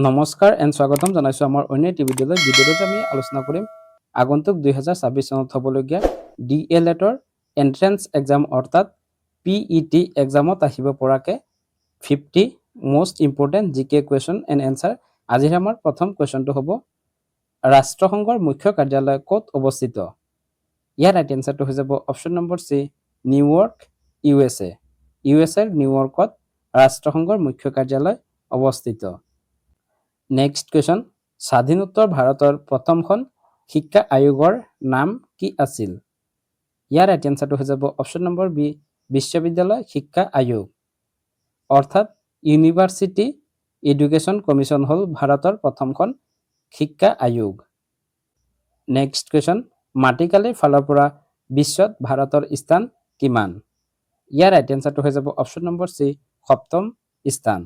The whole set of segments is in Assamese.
নমস্কাৰ এণ্ড স্বাগতম জনাইছোঁ আমাৰ অন্য এটি ভিডিঅ'ত আমি আলোচনা কৰিম আগন্তুক 2026 চনত হ'বলগীয়া DLEDৰ এন্ট্ৰেন্স এক্সাম অৰ্থাৎ PET এক্সামত আহিব পৰাকে 50 most important GK question and answer. আজিৰ আমাৰ প্ৰথম কুৱেশ্যনটো হ'ব ৰাষ্ট্ৰসংঘৰ মুখ্য কাৰ্যালয় ক'ত অৱস্থিত? ইয়াৰ ৰাইট এনচাৰটো হৈ যাব option number C New York USA। USAৰ নিউয়ৰ্কত ৰাষ্ট্ৰসংঘৰ মুখ্য কাৰ্যালয় অৱস্থিত। নেক্সট কুৱেশ্যন স্বাধীনোত্তৰ ভাৰতৰ প্ৰথমখন শিক্ষা আয়োগৰ নাম কি আছিল? ইয়াৰ ৰাইট এনচাৰটো হৈ যাব অপশ্যন নম্বৰ বি বিশ্ববিদ্যালয় শিক্ষা আয়োগ অৰ্থাৎ ইউনিভাৰ্চিটি এডুকেশ্যন কমিশ্যন হ'ল ভাৰতৰ প্ৰথমখন শিক্ষা আয়োগ। নেক্সট কুৱেশ্যন মাটিকালিৰ ফালৰ পৰা বিশ্বত ভাৰতৰ স্থান কিমান? ইয়াৰ ৰাইট এনচাৰটো হৈ যাব অপশ্যন নম্বৰ চি সপ্তম স্থান।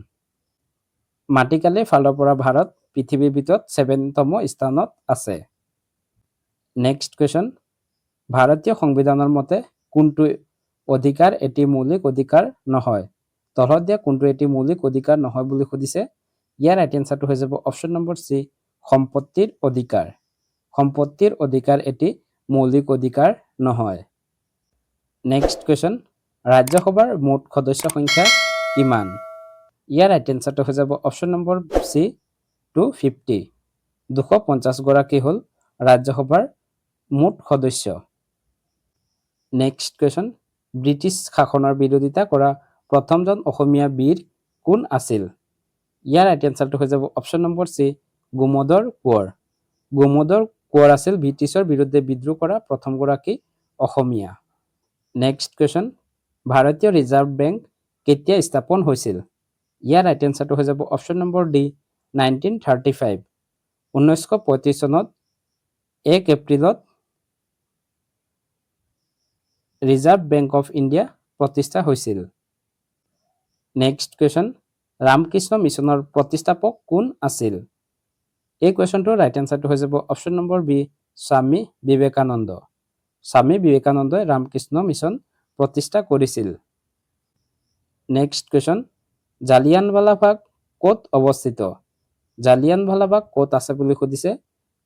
মাটিকালিৰ ফালৰ পৰা ভাৰত পৃথিৱীৰ ভিতৰত 7তম স্থানত আছে। নেক্সট কুৱেশ্যন ভাৰতীয় সংবিধানৰ মতে কোনটো অধিকাৰ এটি মৌলিক অধিকাৰ নহয়? তলত দিয়া কোনটো এটি মৌলিক অধিকাৰ নহয় বুলি সুধিছে। ইয়াৰ ৰাইট এনচাৰটো হৈ যাব অপশ্যন নম্বৰ চি সম্পত্তিৰ অধিকাৰ। সম্পত্তিৰ অধিকাৰ এটি মৌলিক অধিকাৰ নহয়। নেক্সট কুৱেশ্যন ৰাজ্যসভাৰ মুঠ সদস্য সংখ্যা কিমান? ইয়াৰ ৰাইট এনচাৰটো হৈ যাব অপশ্যন নম্বৰ চি 250। 250 গৰাকী হ'ল ৰাজ্যসভাৰ মুঠ সদস্য। নেক্সট কুৱেশ্যন ব্ৰিটিছ শাসনৰ বিৰোধিতা কৰা প্ৰথমজন অসমীয়া বীৰ কোন আছিল? ইয়াৰ ৰাইট এনচাৰটো হৈ যাব option number C Gomdhar Konwar. Gomdhar Konwar আছিল ব্ৰিটিছৰ বিৰুদ্ধে বিদ্ৰোহ কৰা প্ৰথমগৰাকী অসমীয়া। নেক্সট কুৱেশ্যন ভাৰতীয় ৰিজাৰ্ভ বেংক কেতিয়া স্থাপন হৈছিল? ইয়াৰ ৰাইট এনচাৰটো হৈ যাব অপশ্যন নম্বৰ ডি 1935। 1935 চনত 1 এপ্ৰিলত ৰিজাৰ্ভ বেংক অফ ইণ্ডিয়া প্ৰতিষ্ঠা হৈছিল। নেক্সট কুৱেশ্যন ৰামকৃষ্ণ মিছনৰ প্ৰতিষ্ঠাপক কোন আছিল? এই কুৱেশ্যনটোৰ ৰাইট এনচাৰটো হৈ যাব option number B Swami Vivekananda. স্বামী বিবেকানন্দই ৰামকৃষ্ণ মিছন প্ৰতিষ্ঠা কৰিছিল। নেক্সট কুৱেশ্যন জালিয়ানৱালাবাগ ক'ত অৱস্থিত? জালিয়ানৱালাবাগ ক'ত আছে বুলি সুধিছে।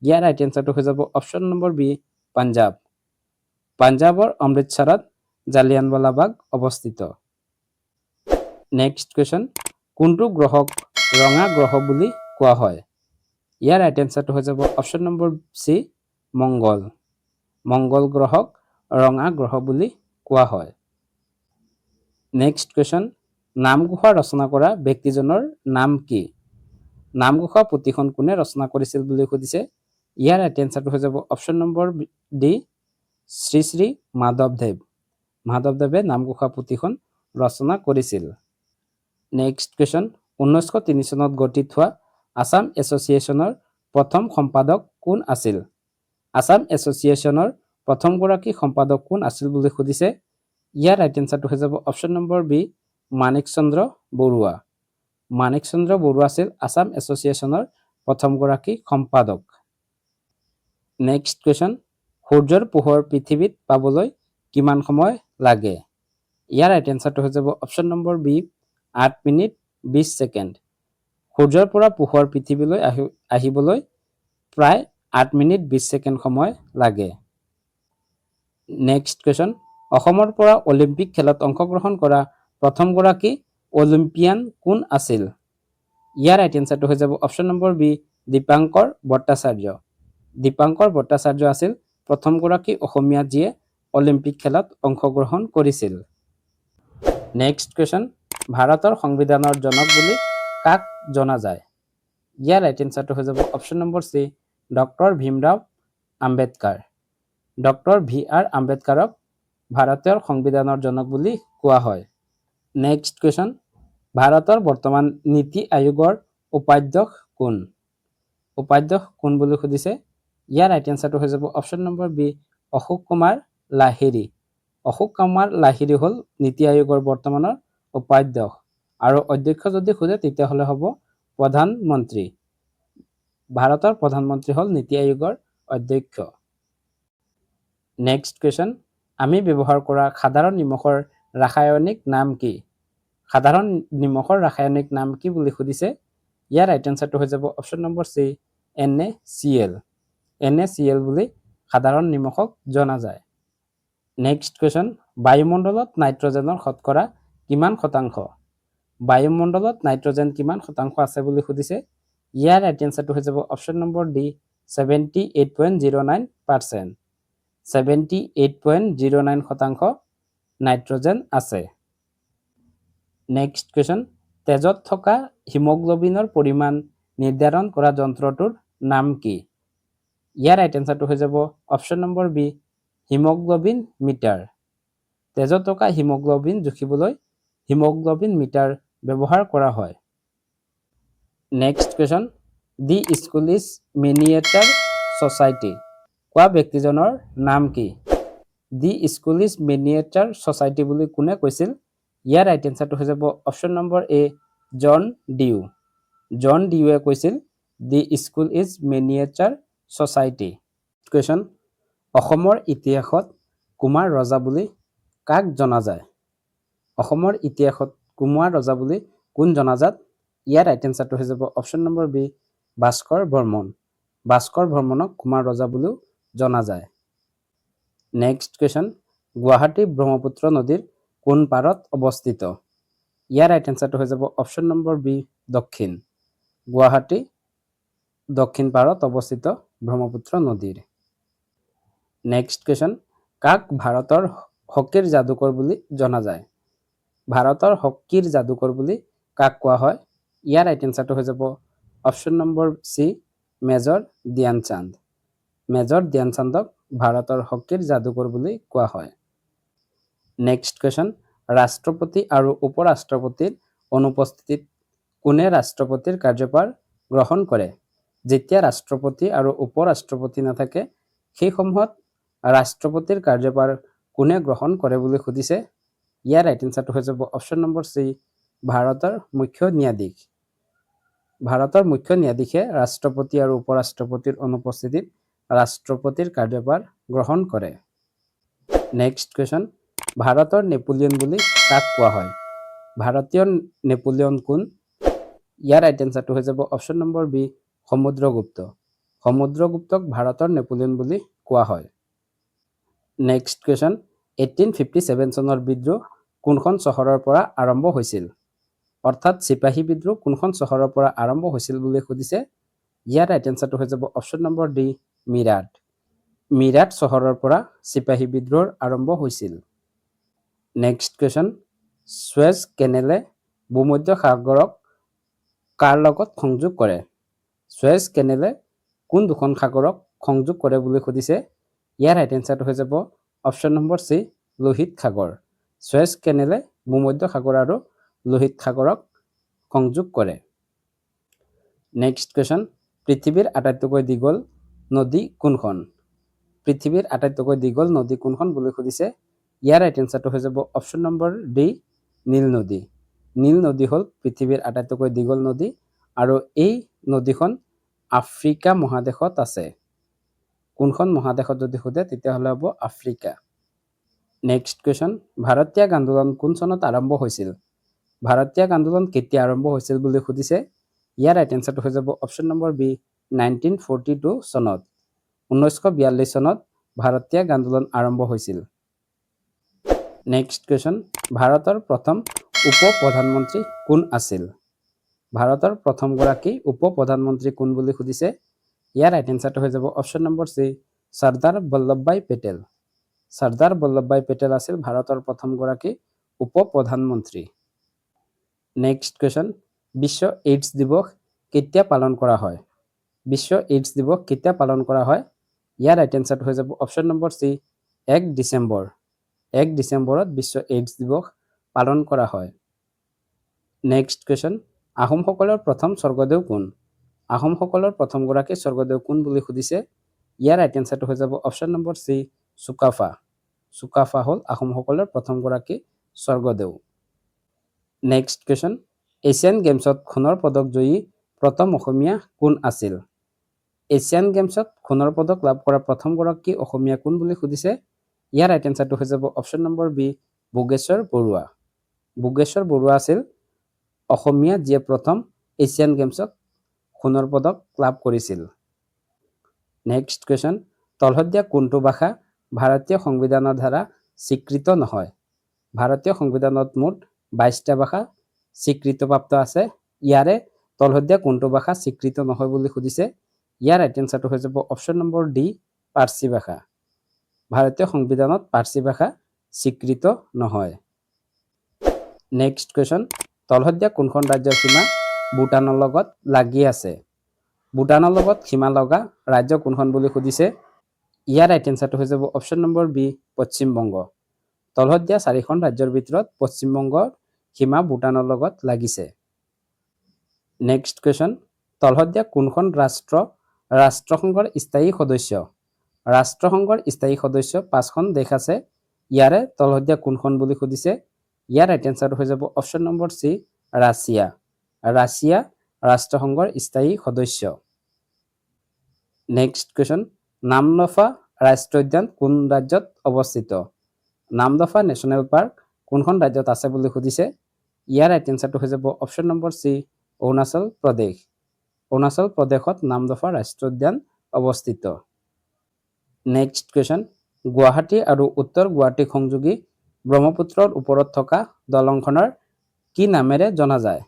ইয়াৰ ৰাইট এনচাৰটো হৈ যাব অপশ্যন নম্বৰ বি পাঞ্জাৱ। পাঞ্জাৱৰ অমৃতসৰত জালিয়ানৱালাবাগ অৱস্থিত। নেক্সট কুৱেশ্যন কোনটো গ্ৰহক ৰঙা গ্ৰহ বুলি কোৱা হয়? ইয়াৰ ৰাইট এনচাৰটো হৈ যাব অপশ্যন নম্বৰ চি মংগল। মংগল গ্ৰহক ৰঙা গ্ৰহ বুলি কোৱা হয়। নেক্সট কুৱেশ্যন নামঘোষা ৰচনা কৰা ব্যক্তিজনৰ নাম কি? নামঘোষা পুথিখন কোনে ৰচনা কৰিছিল বুলি সুধিছে। ইয়াৰ ৰাইট এনচাৰটো হৈ যাব option number D Shri Shri মাধৱদেৱ। মাধৱদেৱে নামঘোষা পুথিখন ৰচনা কৰিছিল। নেক্সট কুৱেশ্যন 1903 চনত গঠিত হোৱা আছাম এছ'চিয়েশ্যনৰ প্ৰথম সম্পাদক কোন আছিল? আছাম এছ'চিয়েশ্যনৰ প্ৰথমগৰাকী সম্পাদক কোন আছিল বুলি সুধিছে। ইয়াৰ ৰাইট এনচাৰটো হৈ যাব অপশ্যন নম্বৰ বি মাণিক চন্দ্ৰ বৰুৱা। মাণিক চন্দ্ৰ বৰুৱা আছিল আছাম এছ'চিয়েশ্যনৰ প্ৰথমগৰাকী সম্পাদক। নেক্সট কুৱেশ্যন সূৰ্যৰ পোহৰ পৃথিৱীত পাবলৈ কিমান সময় লাগে? ইয়াৰ ৰাইট এনচাৰটো হৈ যাব option number B 8 minute 20 second. সূৰ্যৰ পৰা পোহৰ পৃথিৱীলৈ আহিবলৈ প্ৰায় 8 মিনিট 20 ছেকেণ্ড সময় লাগে। নেক্সট কুৱেশ্যন অসমৰ পৰা অলিম্পিক খেলত অংশগ্ৰহণ কৰা প্ৰথমগৰাকী অলিম্পিয়ান কোন আছিল? ইয়াৰ ৰাইট এনচাৰটো হৈ যাব option number B Dipankar Bhattacharya. Dipankar Bhattacharya আছিল প্ৰথমগৰাকী অসমীয়া যিয়ে অলিম্পিক খেলত অংশগ্ৰহণ কৰিছিল। নেক্সট কুৱেশ্যন ভাৰতৰ সংবিধানৰ জনক বুলি কাক জনা যায়? ইয়াৰ ৰাইট এনচাৰটো হৈ যাব option number C doctor Bhimrao Ambedkar. Doctor VR আম্বেদকাৰক ভাৰতীয় সংবিধানৰ জনক বুলি কোৱা হয়। নেক্সট কুৱেশ্যন ভাৰতৰ বৰ্তমান নীতি আয়োগৰ উপাধ্যক্ষ কোন? উপাধ্যক্ষ কোন বুলি সুধিছে। ইয়াৰ ৰাইট এনচাৰটো হৈ যাব option number B Ashok Kumar Lahiri. Ashok Kumar Lahiri হ'ল নীতি আয়োগৰ বৰ্তমানৰ উপাধ্যক্ষ আৰু অধ্যক্ষ যদি সোধে তেতিয়াহ'লে হ'ব প্ৰধানমন্ত্ৰী। ভাৰতৰ প্ৰধানমন্ত্ৰী হ'ল নীতি আয়োগৰ অধ্যক্ষ। নেক্সট কুৱেশ্যন আমি ব্যৱহাৰ কৰা সাধাৰণ নিমখৰ ৰাসায়নিক নাম কি? সাধাৰণ নিমখৰ ৰাসায়নিক নাম কি বুলি সুধিছে। ইয়াৰ ৰাইট এনচাৰটো হৈ যাব option number C NaCl। NaCl বুলি সাধাৰণ নিমখক জনা যায়। নেক্সট কুৱেশ্যন, বায়ুমণ্ডলত নাইট্ৰজেনৰ শতকৰা কিমান শতাংশ? বায়ুমণ্ডলত নাইট্ৰজেন কিমান শতাংশ আছে বুলি সুধিছে। ইয়াৰ ৰাইট এনচাৰটো হৈ যাব অপশ্যন নম্বৰ ডি 78.09%। 78.09 শতাংশ নাইট্ৰজেন আছে। নেক্সট কুৱেশ্যন, তেজত থকা হিমোগ্লোবিনৰ পৰিমাণ নিৰ্ধাৰণ কৰা যন্ত্ৰটোৰ নাম কি? ইয়াৰ ৰাইট এনচাৰটো হৈ যাব option number B haemoglobin metre. তেজত থকা হিমোগ্লোবিন জুখিবলৈ হিমোগ্লোবিন মিটাৰ ব্যৱহাৰ কৰা হয়। Next question, the school is miniature society কোৱা ব্যক্তিজনৰ নাম কি? দি স্কুলিছ মিনিয়েচাৰ ছ'চাইটি বুলি কোনে কৈছিল? ইয়াৰ ৰাইট এনচাৰটো হৈ যাব অপশ্যন নম্বৰ এ জন ডিউ। জন ডিউৱে কৈছিল the school is miniature society. Question, অসমৰ ইতিহাসত কুমাৰ ৰজা বুলি কাক জনা যায়? অসমৰ ইতিহাসত কুমাৰ ৰজা বুলি কোন জনাজাত? ইয়াৰ ৰাইট এনচাৰটো হৈ যাব option number B Bhaskar Barman. Bhaskar বৰ্মনক কুমাৰ ৰজা বুলিও জনা যায়। নেক্সট কুৱেশ্যন, গুৱাহাটী ব্ৰহ্মপুত্ৰ নদীৰ কোন পাৰত অৱস্থিত? ইয়াৰ ৰাইট এনচাৰটো হৈ যাব অপশ্যন নম্বৰ বি দক্ষিণ। গুৱাহাটী দক্ষিণ পাৰত অৱস্থিত ব্ৰহ্মপুত্ৰ নদীৰ। নেক্সট কুৱেশ্যন, কাক ভাৰতৰ হকীৰ যাদুকৰ বুলি জনা যায়? ভাৰতৰ হকীৰ যাদুকৰ বুলি কাক কোৱা হয়? ইয়াৰ ৰাইট এনচাৰটো হৈ যাব option number C major Dhyanchand. Major ধ্যানচান্দক ভাৰতৰ হকীৰ যাদুকৰ বুলি কোৱা হয়। নেক্সট কুৱেশ্যন, ৰাষ্ট্ৰপতি আৰু উপ ৰাষ্ট্ৰপতিৰ অনুপস্থিতিত কোনে ৰাষ্ট্ৰপতিৰ কাৰ্যভাৰ গ্ৰহণ কৰে? যেতিয়া ৰাষ্ট্ৰপতি আৰু উপ ৰাষ্ট্ৰপতি নাথাকে সেই সময়ত ৰাষ্ট্ৰপতিৰ কাৰ্যভাৰ কোনে গ্ৰহণ কৰে বুলি সুধিছে। ইয়াৰ ৰাইট এনচাৰটো হৈ যাব অপশ্যন নম্বৰ চি ভাৰতৰ মুখ্য ন্যায়াধীশ। ভাৰতৰ মুখ্য ন্যায়াধীশে ৰাষ্ট্ৰপতি আৰু উপ ৰাষ্ট্ৰপতিৰ অনুপস্থিতিত ৰাষ্ট্ৰপতিৰ কাৰ্যভাৰ গ্ৰহণ কৰে। নেক্সট কুৱেশ্যন, ভাৰতৰ নেপোলিয়ন বুলি কাক কোৱা হয়? ভাৰতীয় নেপোলিয়ন কোন? ইয়াৰ ৰাইট এনচাৰটো হৈ যাব অপশ্যন নম্বৰ বি সমুদ্ৰগুপ্ত। সমুদ্ৰগুপ্তক ভাৰতৰ নেপোলিয়ন বুলি কোৱা হয়। নেক্সট কুৱেশ্যন, 1857 চনৰ বিদ্ৰোহ কোনখন চহৰৰ পৰা আৰম্ভ হৈছিল? অৰ্থাৎ চিপাহী বিদ্ৰোহ কোনখন চহৰৰ পৰা আৰম্ভ হৈছিল বুলি সুধিছে। ইয়াৰ ৰাইট এনচাৰটো হৈ যাব option number D Meerut. Meerut চহৰৰ পৰা চিপাহী বিদ্ৰোহৰ আৰম্ভ হৈছিল। নেক্সট কুৱেশ্যন, সুৱেজ কেনেলে ভূমধ্য সাগৰক কাৰ লগত সংযোগ কৰে? সুৱেজ কেনেলে কোন দুখন সাগৰক সংযোগ কৰে বুলি সুধিছে। ইয়াৰ ৰাইট এনচাৰটো হৈ যাব অপশ্যন নম্বৰ চি লোহিত সাগৰ। সুৱেজ কেনেলে ভূমধ্য সাগৰ আৰু লোহিত সাগৰক সংযোগ কৰে। নেক্সট কুৱেশ্যন, পৃথিৱীৰ আটাইতকৈ দীঘল নদী কোনখন? পৃথিৱীৰ আটাইতকৈ দীঘল নদী কোনখন বুলি সুধিছে। ইয়াৰ ৰাইট এনচাৰটো হৈ যাব অপশ্যন নম্বৰ ডি নীল নদী। নীল নদী হ'ল পৃথিৱীৰ আটাইতকৈ দীঘল নদী আৰু এই নদীখন আফ্ৰিকা মহাদেশত আছে। কোনখন মহাদেশত যদি সোধে তেতিয়াহ'লে হ'ব আফ্ৰিকা। নেক্সট কুৱেশ্যন, ভাৰত ত্যাগ আন্দোলন কোন চনত আৰম্ভ হৈছিল? ভাৰত ত্যাগ আন্দোলন কেতিয়া আৰম্ভ হৈছিল বুলি সুধিছে। ইয়াৰ ৰাইট এনচাৰটো হৈ যাব অপশ্যন নম্বৰ বি 1942 চনত। 1942 চনত ভাৰত ত্যাগ আন্দোলন আৰম্ভ হৈছিল। নেক্সট কুৱেশ্যন, ভাৰতৰ প্ৰথম উপ প্ৰধানমন্ত্ৰী কোন আছিল? ভাৰতৰ প্ৰথমগৰাকী উপ প্ৰধানমন্ত্ৰী কোন বুলি সুধিছে। ইয়াৰ ৰাইট এনচাৰটো হৈ যাব option number C Sardar Vallabhbhai Patel. Sardar Vallabhbhai Patel আছিল ভাৰতৰ প্ৰথমগৰাকী উপ প্ৰধানমন্ত্ৰী। নেক্সট কুৱেশ্যন, বিশ্ব এইডছ দিৱস কেতিয়া পালন কৰা হয়? বিশ্ব এইডছ দিৱস কেতিয়া পালন কৰা হয়? ইয়াৰ ৰাইট এনচাৰটো হৈ যাব অপশ্যন নম্বৰ চি 1 ডিচেম্বৰ। 1 ডিচেম্বৰত বিশ্ব এইডছ দিৱস পালন কৰা হয়। নেক্সট কুৱেশ্যন, আহোমসকলৰ প্ৰথম স্বৰ্গদেউ কোন? আহোমসকলৰ প্ৰথমগৰাকী স্বৰ্গদেউ কোন বুলি সুধিছে। ইয়াৰ ৰাইট এনচাৰটো হৈ যাব option number C Sukaphaa. Sukaphaa হ'ল আহোমসকলৰ প্ৰথমগৰাকী স্বৰ্গদেউ। নেক্সট কুৱেশ্যন, এছিয়ান গেমছত সোণৰ পদক জয়ী প্ৰথম অসমীয়া কোন আছিল? এছিয়ান গেমছত সোণৰ পদক লাভ কৰা প্ৰথমগৰাকী অসমীয়া কোন বুলি সুধিছে। ইয়াৰ ৰাইট এনচাৰটো হৈ যাব option number B Bhogeswar Baruah. Bhogeswar Baruah আছিল অসমীয়া যিয়ে প্ৰথম এছিয়ান গেমছত সোণৰ পদক লাভ কৰিছিল? নেক্সট কুৱেশ্যন, তলত দিয়া কোনটো ভাষা ভাৰতীয় সংবিধানৰ দ্বাৰা স্বীকৃত নহয়? ভাৰতীয় সংবিধানত মুঠ 22টা ভাষা স্বীকৃতপ্ৰাপ্ত আছে। ইয়াৰে তলত দিয়া কোনটো ভাষা স্বীকৃত নহয় বুলি সুধিছে? ইয়াৰ ৰাইট এনচাৰটো হৈ যাব অপশ্যন নম্বৰ ডি, পাৰ্চী ভাষা। ভাৰতীয় সংবিধানত পাৰ্চী ভাষা স্বীকৃত নহয়। নেক্সট কুৱেশ্যন, তলত দিয়া কোনখন ৰাজ্যৰ সীমা ভূটানৰ লগত লাগি আছে? ভূটানৰ লগত সীমা লগা ৰাজ্য কোনখন বুলি সুধিছে? ইয়াৰ ৰাইট এনচাৰটো হৈ যাব option number B, Paschim Banga. তলত দিয়া 4খন ৰাজ্যৰ ভিতৰত পশ্চিম বংগৰ সীমা ভূটানৰ লগত লাগিছে। নেক্সট কুৱেশ্যন, তলত দিয়া কোনখন ৰাষ্ট্ৰ ৰাষ্ট্ৰসংঘৰ স্থায়ী সদস্য? ৰাষ্ট্ৰসংঘৰ স্থায়ী সদস্য 5খন দেশ আছে। ইয়াৰে তলত দিয়া কোনখন বুলি সুধিছে? ইয়াৰ ৰাইট এনচাৰটো হৈ যাব option number C, Russia. Russia ৰাষ্ট্ৰসংঘৰ স্থায়ী সদস্য। নেক্সট কুৱেশ্যন, নামদফা ৰাষ্ট্ৰীয় উদ্যান কোন ৰাজ্যত অৱস্থিত? নামদফা নেশ্যনেল পাৰ্ক কোনখন ৰাজ্যত আছে বুলি সুধিছে? ইয়াৰ ৰাইট এনচাৰটো হৈ যাব option number C, Arunachal Pradesh. Arunachal প্ৰদেশত নামদফা ৰাষ্ট্ৰীয় উদ্যান অৱস্থিত। নেক্সট কুৱেশ্যন, গুৱাহাটী আৰু উত্তৰ গুৱাহাটীক সংযোগী ব্ৰহ্মপুত্ৰৰ ওপৰত থকা দলংখনৰ কি নামেৰে জনা যায়?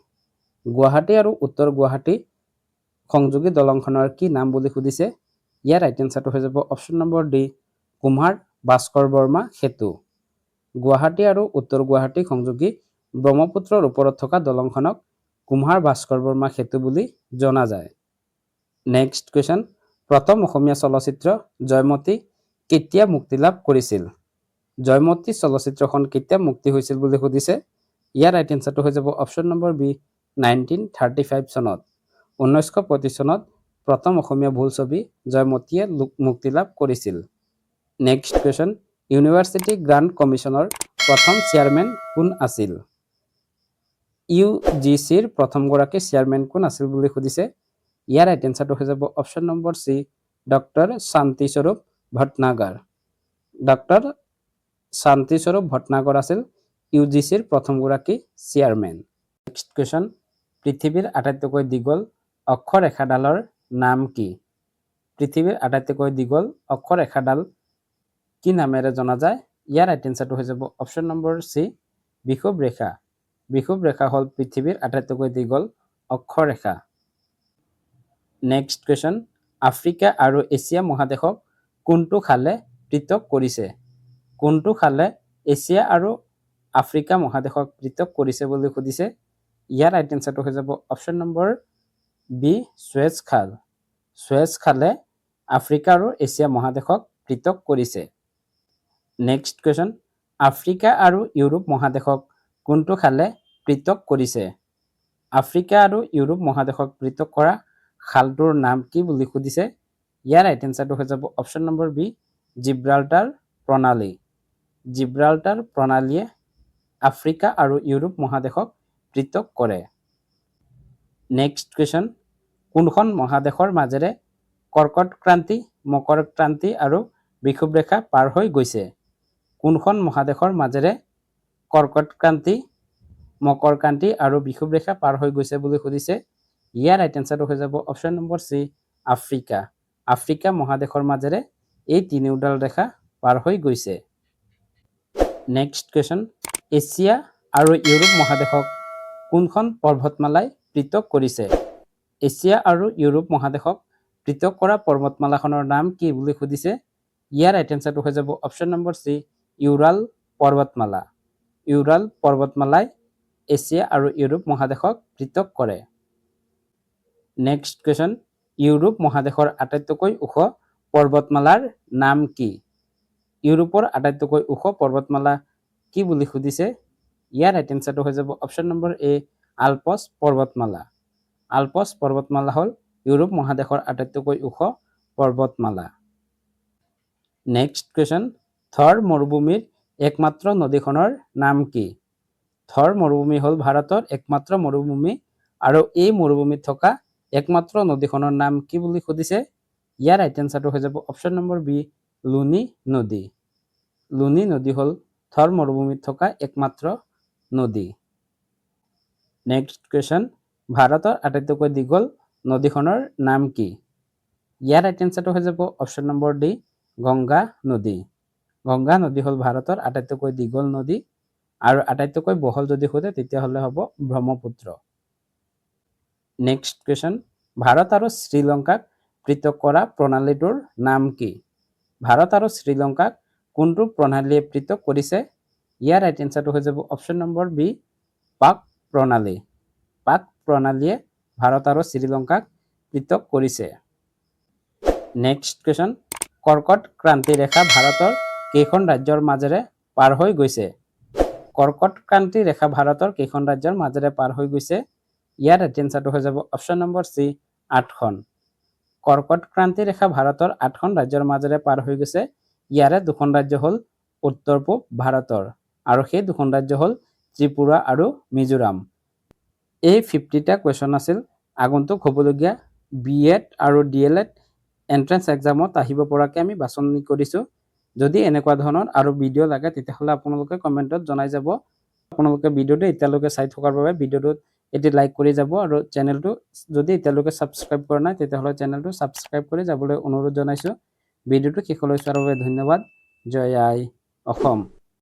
গুৱাহাটী আৰু উত্তৰ গুৱাহাটী সংযোগী দলংখনৰ কি নাম বুলি সুধিছে? ইয়াৰ ৰাইট এনচাৰটো হৈ যাব option number D, Kumar Bhaskar Varma Setu. Guwahati আৰু উত্তৰ গুৱাহাটী সংযোগী ব্ৰহ্মপুত্ৰৰ ওপৰত থকা দলংখনক কুমাৰ ভাস্কৰ বৰ্মা সেতু বুলি জনা যায়। নেক্সট কুৱেশ্যন, প্ৰথম অসমীয়া চলচ্চিত্ৰ জয়মতী কেতিয়া মুক্তি লাভ কৰিছিল? জয়মতী চলচ্চিত্ৰখন কেতিয়া মুক্তি হৈছিল বুলি সুধিছে? ইয়াৰ ৰাইট এনচাৰটো হৈ যাব অপশ্যন নম্বৰ বি, 1935 চনত। 1935 চনত প্ৰথম অসমীয়া বোলছবি জয়মতীয়ে মুক্তি লাভ কৰিছিল। নেক্সট কুৱেশ্যন, ইউনিভাৰ্চিটি গ্ৰাণ্ট কমিশ্যনৰ প্ৰথম চেয়াৰমেন কোন আছিল? UGCৰ প্ৰথমগৰাকী চেয়াৰমেন কোন আছিল বুলি সুধিছে? ইয়াৰ ৰাইট এনচাৰটো হৈ যাব option number C, doctor Shanti Swarup ভট্টনাগৰ। Doctor Shanti Swarup ভট্টনাগৰ আছিল UGCৰ প্ৰথমগৰাকী চেয়াৰমেন। নেক্সট কুৱেশ্যন, পৃথিৱীৰ আটাইতকৈ দীঘল অক্ষৰেখাডালৰ নাম কি? পৃথিৱীৰ আটাইতকৈ দীঘল অক্ষৰেখাডাল কি নামেৰে জনা যায়? ইয়াৰ ৰাইট এনচাৰটো হৈ যাব অপশ্যন নম্বৰ চি, বিষুৱ ৰেখা। বিষুৱ ৰেখা হ'ল পৃথিৱীৰ আটাইতকৈ দীঘল অক্ষৰেখা। নেক্সট কুৱেশ্যন, আফ্ৰিকা আৰু এছিয়া মহাদেশক কোনটো খালে পৃথক কৰিছে? কোনটো খালে এছিয়া আৰু আফ্ৰিকা মহাদেশক পৃথক কৰিছে বুলি সুধিছে? ইয়াৰ ৰাইট এনচাৰটো হৈ যাব অপশ্যন নম্বৰ বি, সুৱেজ খাল। সুৱেজ খালে আফ্ৰিকা আৰু এছিয়া মহাদেশক পৃথক কৰিছে। নেক্সট কুৱেশ্যন, আফ্ৰিকা আৰু ইউৰোপ মহাদেশক কোনটো খালে পৃথক কৰিছে? আফ্ৰিকা আৰু ইউৰোপ মহাদেশক পৃথক কৰা খালটোৰ নাম কি বুলি সুধিছে? ইয়াৰ ৰাইট এনচাৰটো হৈ যাব অপশ্যন নম্বৰ বি, জিব্ৰাল্টাৰ প্ৰণালী। জিব্ৰাল্টাৰ প্ৰণালীয়ে আফ্ৰিকা আৰু ইউৰোপ মহাদেশক পৃথক কৰে। নেক্সট কুৱেশ্যন, কোনখন মহাদেশৰ মাজেৰে কৰ্কট ক্ৰান্তি, মকৰ ক্ৰান্তি আৰু বিষুৱ ৰেখা পাৰ হৈ গৈছে? কোনখন মহাদেশৰ মাজেৰে কৰ্কট ক্ৰান্তি, মকৰ ক্ৰান্তি আৰু বিষুৱ ৰেখা পাৰ হৈ গৈছে বুলি সুধিছে? ইয়াৰ ৰাইট এনচাৰটো হৈ যাব option number C, Africa. Africa মহাদেশৰ মাজেৰে এই তিনিওডাল ৰেখা পাৰ হৈ গৈছে। নেক্সট কুৱেশ্যন, এছিয়া আৰু ইউৰোপ মহাদেশক কোনখন পৰ্বতমালাই পৃথক কৰিছে? এছিয়া আৰু ইউৰোপ মহাদেশক পৃথক কৰা পৰ্বতমালাখনৰ নাম কি বুলি সুধিছে? ইয়াৰ ৰাইট এনচাৰটো হৈ যাব অপশ্যন নম্বৰ চি, ইউৰাল পৰ্বতমালা। ইউৰাল পৰ্বতমালাই এছিয়া আৰু ইউৰোপ মহাদেশক পৃথক কৰে। নেক্সট কুৱেশ্যন, ইউৰোপ মহাদেশৰ আটাইতকৈ ওখ পৰ্বতমালাৰ নাম কি? ইউৰোপৰ আটাইতকৈ ওখ পৰ্বতমালা কি বুলি সুধিছে? ইয়াৰ ৰাইট এনচাৰটো হৈ যাব অপশ্যন নম্বৰ এ, আল্পছ পৰ্বতমালা। আল্পছ পৰ্বতমালা হ'ল ইউৰোপ মহাদেশৰ আটাইতকৈ ওখ পৰ্বতমালা। নেক্সট কুৱেশ্যন, থৰ মৰুভূমিৰ একমাত্ৰ নদীখনৰ নাম কি? থৰ মৰুভূমি হ'ল ভাৰতৰ একমাত্ৰ মৰুভূমি আৰু এই মৰুভূমিত থকা একমাত্ৰ নদীখনৰ নাম কি বুলি সুধিছে? ইয়াৰ ৰাইট এনচাৰটো হৈ যাব অপশ্যন নম্বৰ বি, লুনি নদী। লুনি নদী হ'ল থৰ মৰুভূমিত থকা একমাত্ৰ নদী। নেক্সট কুৱেশ্যন, ভাৰতৰ আটাইতকৈ দীঘল নদীখনৰ নাম কি? ইয়াৰ ৰাইট এনচাৰটো হৈ যাব অপশ্যন নম্বৰ ডি গংগা নদী। গংগা নদী হ'ল ভাৰতৰ আটাইতকৈ দীঘল নদী আৰু আটাইতকৈ বহল যদি সোধে তেতিয়াহ'লে হ'ব ব্ৰহ্মপুত্ৰ। নেক্সট কুৱেশ্যন, ভাৰত আৰু শ্ৰীলংকাক পৃথক কৰা প্ৰণালীটোৰ নাম কি? ভাৰত আৰু শ্ৰীলংকাক কোনটো প্ৰণালীয়ে পৃথক কৰিছে? ইয়াৰ ৰাইট এনচাৰটো হৈ যাব অপশ্যন নম্বৰ বি পাক প্ৰণালী। পাক প্ৰণালীয়ে ভাৰত আৰু শ্ৰীলংকাক পৃথক কৰিছে। নেক্সট কুৱেশ্যন, কৰ্কট ক্ৰান্তি ৰেখা ভাৰতৰ কেইখন ৰাজ্যৰ মাজেৰে পাৰ হৈ গৈছে? কৰ্কট ক্ৰান্তি ৰেখা ভাৰতৰ কেইখন ৰাজ্যৰ মাজেৰে পাৰ হৈ গৈছে? ইয়াৰ ৰাইট এনচাৰটো হৈ যাব অপশ্যন নম্বৰ চি 8খন। কৰ্কট ক্ৰান্তি ৰেখা ভাৰতৰ 8খন ৰাজ্যৰ মাজেৰে পাৰ হৈ গৈছে। ইয়াৰে 2খন ৰাজ্য হ'ল উত্তৰ পূব ভাৰতৰ আৰু সেই 2খন ৰাজ্য হ'ল ত্ৰিপুৰা আৰু মিজোৰাম। এই 50টা কুৱেশ্যন আছিল আগন্তুক হ'বলগীয়া BEd আৰু DLEd এন্ট্ৰেন্স এক্সামত আহিব পৰাকৈ আমি বাছনি কৰিছোঁ। যদি এনেকুৱা ধৰণৰ আৰু ভিডিঅ' লাগে তেতিয়াহ'লে আপোনালোকে কমেণ্টত জনাই যাব। আপোনালোকে ভিডিঅ'টো এতিয়ালৈকে চাই থকাৰ বাবে ভিডিঅ'টোত এটি লাইক কৰি যাব আৰু চেনেলটো যদি এতিয়ালৈকে ছাবস্ক্ৰাইব কৰা নাই তেতিয়াহ'লে চেনেলটো ছাবস্ক্ৰাইব কৰি যাবলৈ অনুৰোধ জনাইছোঁ। ভিডিঅ'টো শেষলৈ চোৱাৰ বাবে ধন্যবাদ। জয় আই অসম।